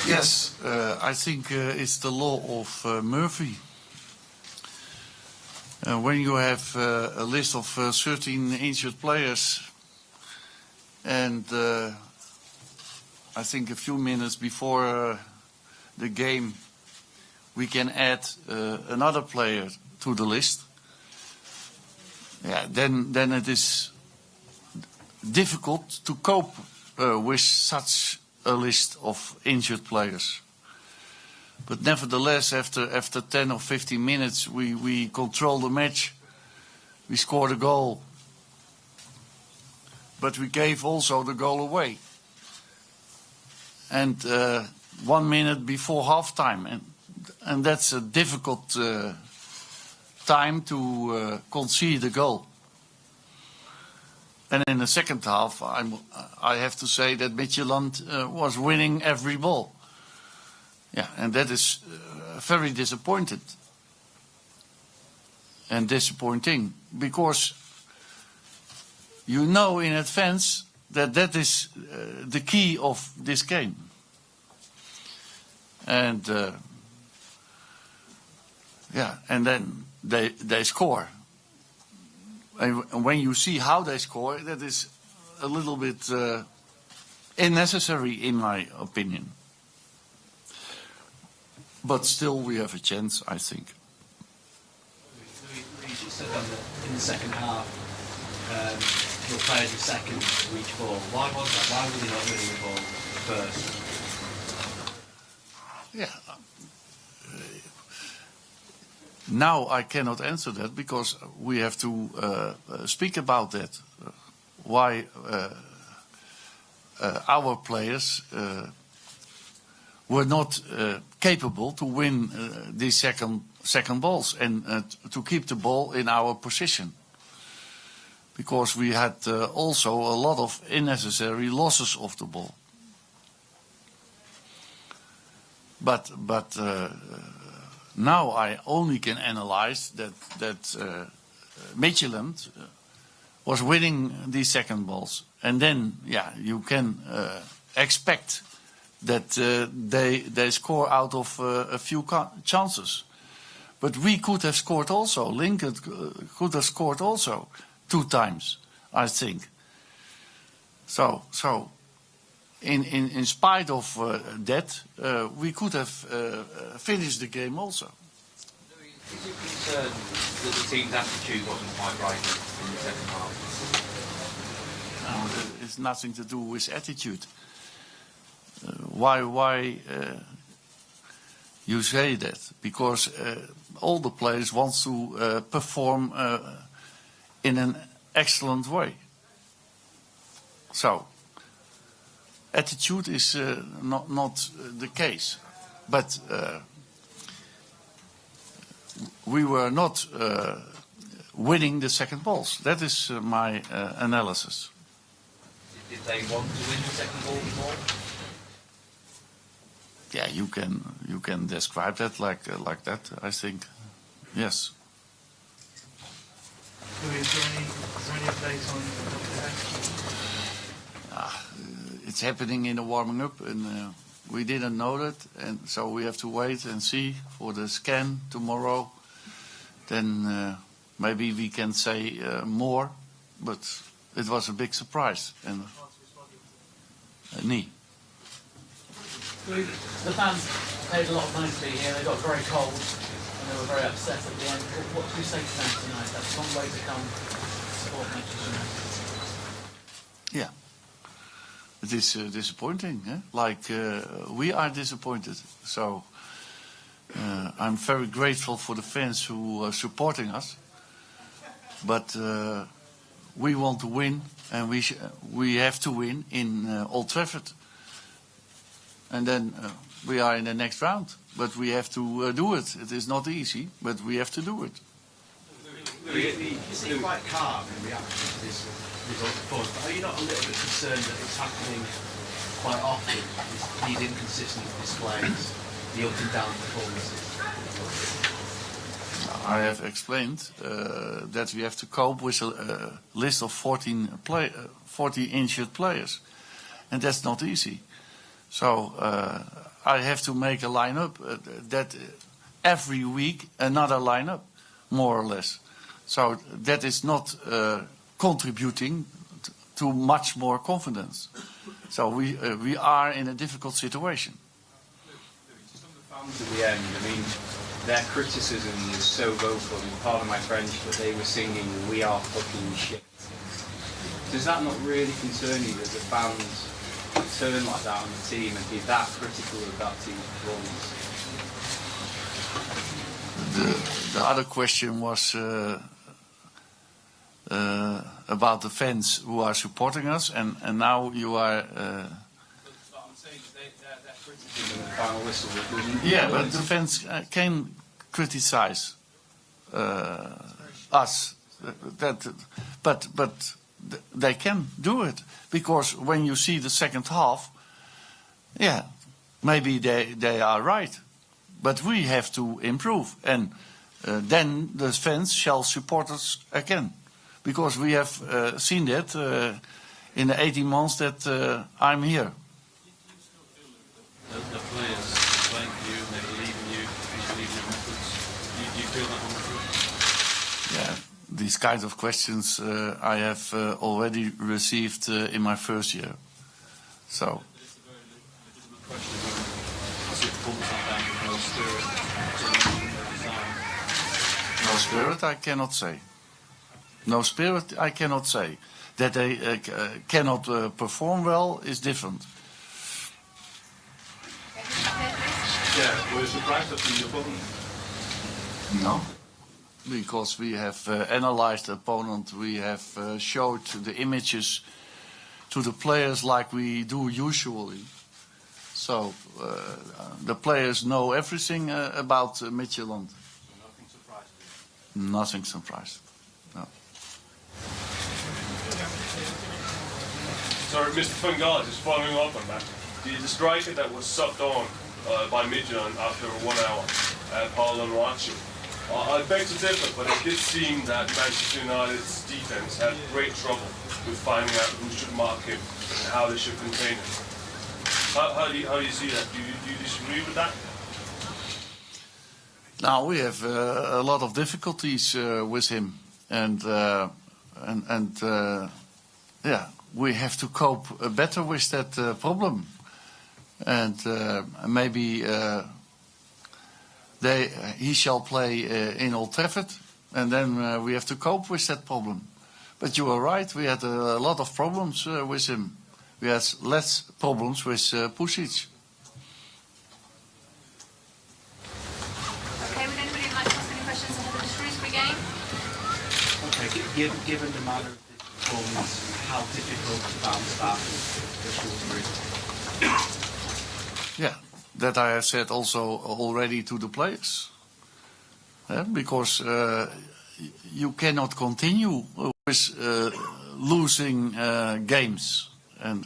Yes, I think it's the law of Murphy. When you have a list of 13 injured players, and I think a few minutes before the game, we can add another player to the list. Yeah, then it is difficult to cope with such a list of injured players. But nevertheless, after 10 or 15 minutes, we control the match. We scored a goal. But we gave also the goal away. And 1 minute before halftime. And that's a difficult time to concede a goal. And in the second half, I have to say that Midtjylland was winning every ball. Yeah, and that is very disappointing. And disappointing because you know in advance that that is the key of this game. And yeah, and then they score. And when you see how they score, that is a little bit unnecessary in my opinion. But still we have a chance, I think. You just said that in the second half, your players were second to each ball. Why was that? Why were they not winning the ball first? Yeah. Now I cannot answer that because we have to speak about that. Why our players were not capable to win these second balls and to keep the ball in our position. Because we had also a lot of unnecessary losses of the ball. But now I only can analyze that Midtjylland was winning these second balls. And then, yeah, you can expect that they score out of a few chances. But we could have scored also. Lincoln could have scored also 2 times, I think. So in spite of that, we could have finished the game also. Is it concerned that the team's attitude wasn't quite right in the second half? No, it's nothing to do with attitude. Why you say that? Because all the players want to perform in an excellent way. So attitude is not the case, but we were not winning the second balls. That is my analysis. Did they want to win the second ball more? Yeah, you can describe that like that. I think, yes. Is there any updates on the It's happening in the warming up, and we didn't know that, and so we have to wait and see for the scan tomorrow. Then maybe we can say more, but it was a big surprise. And knee. The fans paid a lot of money to be here. They got very cold and they were very upset at the end. What do you say to them tonight? That's one way to come support Manchester United. Yeah. It is disappointing, eh? Like we are disappointed. So I'm very grateful for the fans who are supporting us. But we want to win, and we have to win in Old Trafford. And then we are in the next round. But we have to do it. It is not easy, but we have to do it. You seem quite calm in reaction to this result of course, but are you not a little bit concerned that it's happening quite often, these inconsistent displays, the up and down performances? I have explained that we have to cope with a list of 40 injured players. And that's not easy. So I have to make a lineup that every week another lineup, more or less. So that is not contributing to much more confidence. So we are in a difficult situation. Just on the fans at the end, I mean, their criticism was so vocal, and pardon my French, but they were singing, "We are fucking shit." Does that not really concern you that the fans turn like that on the team and be that critical of that team's performance? The other question was about the fans who are supporting us, and now you are. What I'm saying is their criticism of the final whistle. Yeah, but the fans can criticize us. But they can do it, because when you see the second half, yeah, maybe they are right, but we have to improve, and then the fans shall support us again, because we have seen that in the 18 months that I'm here. The players playing for you, they believe in you, you believe in your methods. Do you feel that on the field? Yeah, these kinds of questions I have already received in my first year. So. It's a very legitimate question. Is your performance like that with no spirit, no desire? No spirit, I cannot say. No spirit, I cannot say. That they cannot perform well is different. Yeah, were you surprised after the opponent? No. Because we have analyzed the opponent, we have showed the images to the players like we do usually. So the players know everything about Midtjylland. So nothing surprised you? Nothing surprised. No. Sorry, Mr. Van Gaal, just following up on that. The striker that was subbed on by Midtjylland after 1 hour, Paul Onwachu. I beg to differ, but it did seem that Manchester United's defence had great trouble with finding out who should mark him and how they should contain him. How do you see that? Do you disagree with that? Now we have a lot of difficulties with him, and yeah, we have to cope better with that problem, and maybe he shall play in Old Trafford, and then we have to cope with that problem. But you are right, we had a lot of problems with him. We had less problems with Pusic. Okay, would anybody like to ask any questions ahead of the Shrewsbury game? Okay, given the manner of this performance, how difficult to bounce back for Shrewsbury? Yeah, that I have said also already to the players. Because you cannot continue with losing games. And